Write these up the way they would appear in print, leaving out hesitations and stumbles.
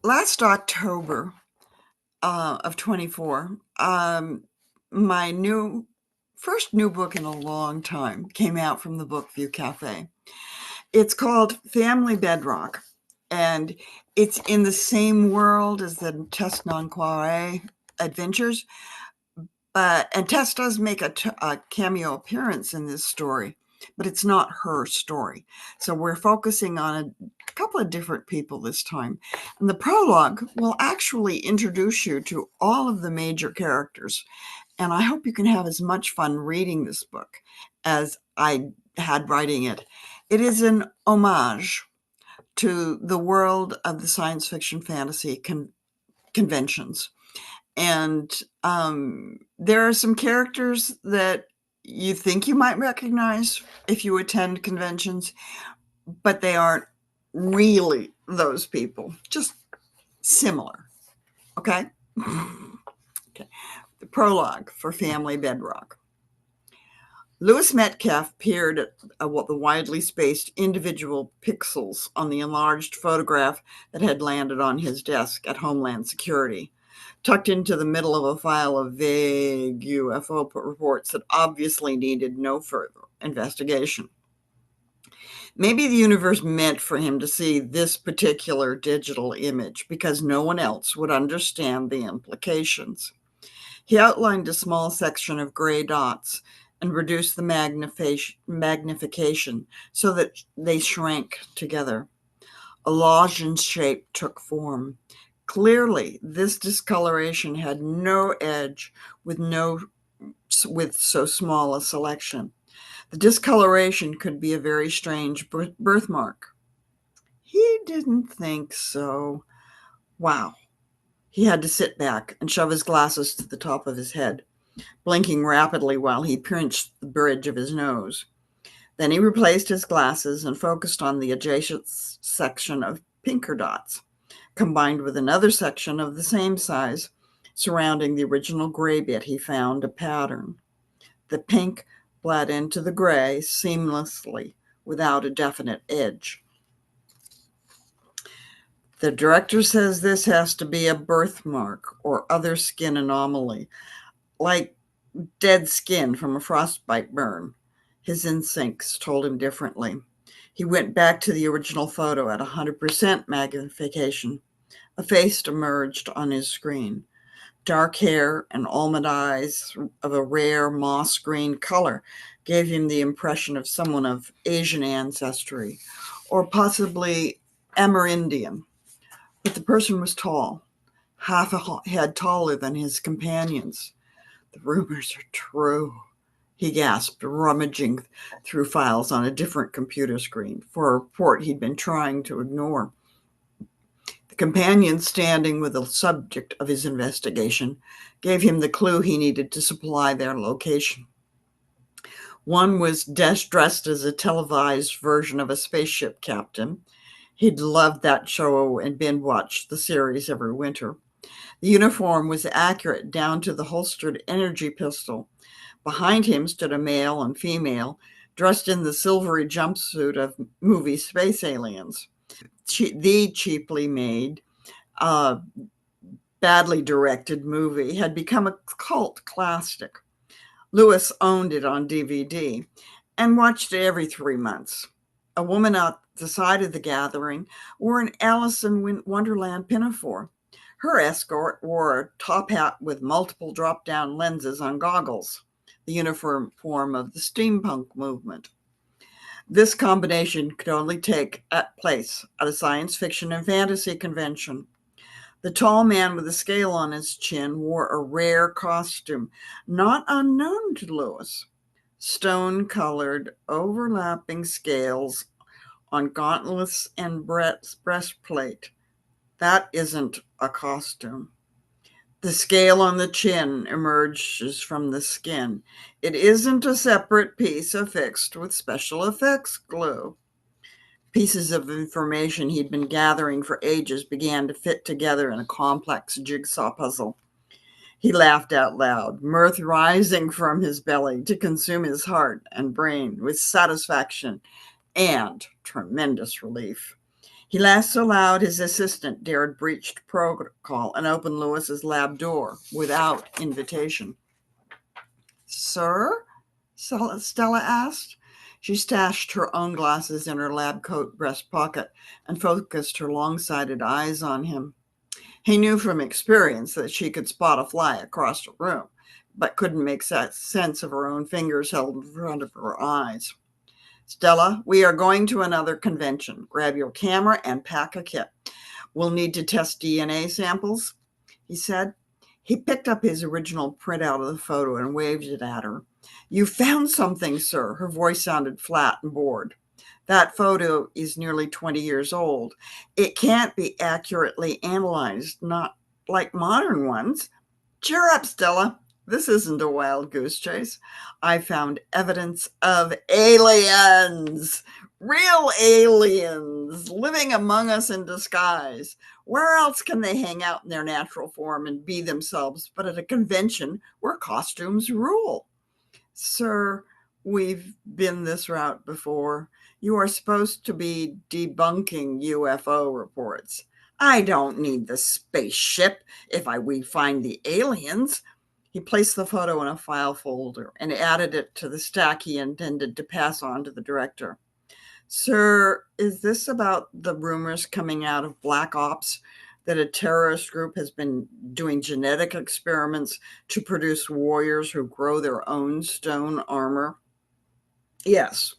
Last October of 24, my first new book in a long time came out from the Book View Cafe. It's called Family Bedrock, and it's in the same world as the Tess Non-Quare adventures, and Tess does make a cameo appearance in this story, but it's not her story. So we're focusing on a couple of different people this time. And the prologue will actually introduce you to all of the major characters. And I hope you can have as much fun reading this book as I had writing it. It is an homage to the world of the science fiction fantasy conventions. And there are some characters that you think you might recognize if you attend conventions, but they aren't really those people, just similar. Okay? Okay. The prologue for Family Bedrock. Lewis Metcalf peered at the widely spaced individual pixels on the enlarged photograph that had landed on his desk at Homeland Security, tucked into the middle of a file of vague UFO reports that obviously needed no further investigation. Maybe the universe meant for him to see this particular digital image because no one else would understand the implications. He outlined a small section of gray dots and reduced the magnification so that they shrank together. A lozenge shape took form. Clearly, this discoloration had no edge with so small a selection. The discoloration could be a very strange birthmark. He didn't think so. Wow. He had to sit back and shove his glasses to the top of his head, blinking rapidly while he pinched the bridge of his nose. Then he replaced his glasses and focused on the adjacent section of pinker dots, combined with another section of the same size. Surrounding the original gray bit, he found a pattern. The pink bled into the gray seamlessly without a definite edge. The director says this has to be a birthmark or other skin anomaly, like dead skin from a frostbite burn. His instincts told him differently. He went back to the original photo at 100% magnification. A face emerged on his screen. Dark hair and almond eyes of a rare moss green color gave him the impression of someone of Asian ancestry, or possibly Amerindian. But the person was tall, half a head taller than his companions. The rumors are true, he gasped, rummaging through files on a different computer screen for a report he'd been trying to ignore. The companion standing with the subject of his investigation gave him the clue he needed to supply their location. One was dressed as a televised version of a spaceship captain. He'd loved that show and binge watched the series every winter. The uniform was accurate down to the holstered energy pistol. Behind him stood a male and female, dressed in the silvery jumpsuit of movie space aliens. The cheaply made, uh, badly directed movie had become a cult classic. Lewis owned it on DVD and watched it every 3 months. A woman at the side of the gathering wore an Alice in Wonderland pinafore. Her escort wore a top hat with multiple drop down lenses on goggles, the uniform form of the steampunk movement. This combination could only take place at a science fiction and fantasy convention. The tall man with a scale on his chin wore a rare costume, not unknown to Lewis. Stone colored, overlapping scales on gauntlets and breastplate. That isn't a costume. The scale on the chin emerges from the skin. It isn't a separate piece affixed with special effects glue. Pieces of information he'd been gathering for ages began to fit together in a complex jigsaw puzzle. He laughed out loud, mirth rising from his belly to consume his heart and brain with satisfaction and tremendous relief. He laughed so loud his assistant dared breached protocol and opened Lewis's lab door without invitation. Sir? Stella asked. She stashed her own glasses in her lab coat breast pocket and focused her long-sighted eyes on him. He knew from experience that she could spot a fly across the room, but couldn't make sense of her own fingers held in front of her eyes. Stella, we are going to another convention. Grab your camera and pack a kit. We'll need to test DNA samples, he said. He picked up his original printout of the photo and waved it at her. You found something, sir. Her voice sounded flat and bored. That photo is nearly 20 years old. It can't be accurately analyzed, not like modern ones. Cheer up, Stella. This isn't a wild goose chase. I found evidence of aliens, real aliens living among us in disguise. Where else can they hang out in their natural form and be themselves but at a convention where costumes rule? Sir, we've been this route before. You are supposed to be debunking UFO reports. I don't need the spaceship if we find the aliens. He placed the photo in a file folder and added it to the stack he intended to pass on to the director. Sir, is this about the rumors coming out of Black Ops that a terrorist group has been doing genetic experiments to produce warriors who grow their own stone armor? Yes,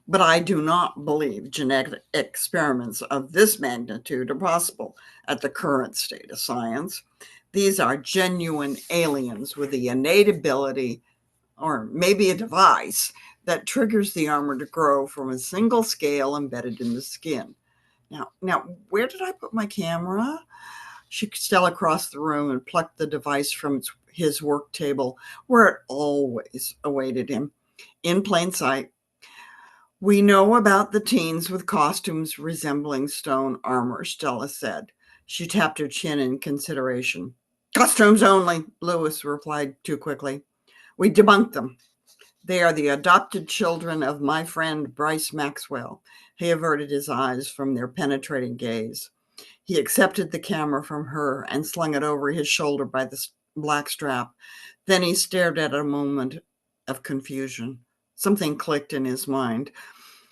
but I do not believe genetic experiments of this magnitude are possible at the current state of science. These are genuine aliens with the innate ability, or maybe a device, that triggers the armor to grow from a single scale embedded in the skin. Now, where did I put my camera? She stole across the room and plucked the device from his work table, where it always awaited him, in plain sight. We know about the teens with costumes resembling stone armor, Stella said. She tapped her chin in consideration. Costumes only, Lewis replied too quickly. We debunked them. They are the adopted children of my friend Bryce Maxwell. He averted his eyes from their penetrating gaze. He accepted the camera from her and slung it over his shoulder by the black strap. Then he stared at a moment of confusion. Something clicked in his mind.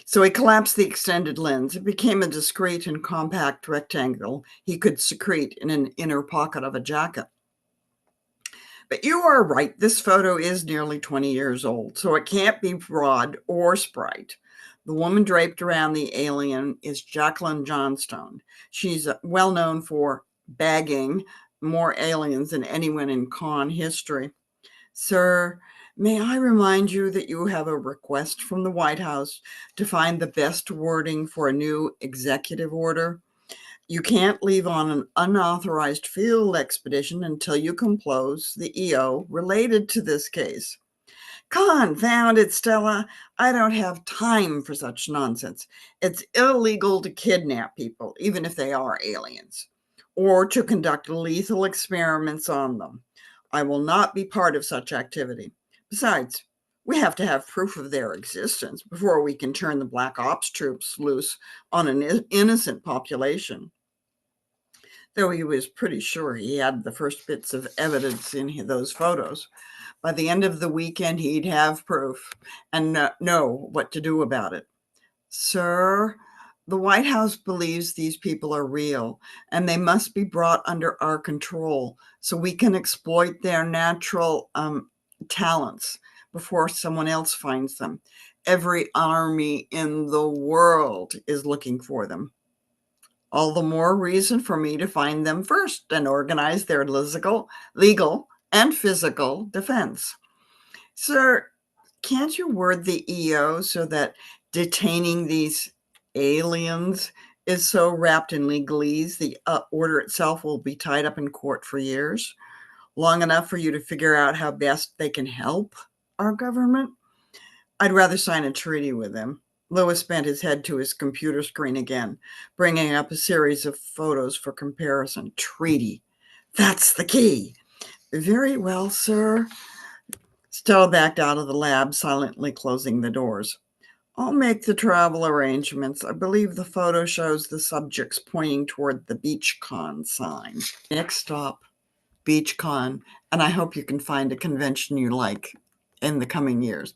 So he collapsed the extended lens. It became a discreet and compact rectangle he could secrete in an inner pocket of a jacket. But you are right. This photo is nearly 20 years old, so it can't be Rod or Sprite. The woman draped around the alien is Jacqueline Johnstone. She's well known for bagging more aliens than anyone in con history. Sir, may I remind you that you have a request from the White House to find the best wording for a new executive order? You can't leave on an unauthorized field expedition until you compose the EO related to this case. Confound it, Stella. I don't have time for such nonsense. It's illegal to kidnap people, even if they are aliens, or to conduct lethal experiments on them. I will not be part of such activity. Besides, we have to have proof of their existence before we can turn the Black Ops troops loose on an innocent population. Though he was pretty sure he had the first bits of evidence in those photos. By the end of the weekend, he'd have proof and know what to do about it. Sir, the White House believes these people are real and they must be brought under our control so we can exploit their natural talents before someone else finds them. Every army in the world is looking for them. All the more reason for me to find them first and organize their legal and physical defense. Sir, can't you word the EO so that detaining these aliens is so wrapped in legalese the order itself will be tied up in court for years, long enough for you to figure out how best they can help our government? I'd rather sign a treaty with them. Lewis bent his head to his computer screen again, bringing up a series of photos for comparison. Treaty. That's the key. Very well, sir. Stella backed out of the lab, silently closing the doors. I'll make the travel arrangements. I believe the photo shows the subjects pointing toward the BeachCon sign. Next stop, BeachCon, and I hope you can find a convention you like in the coming years.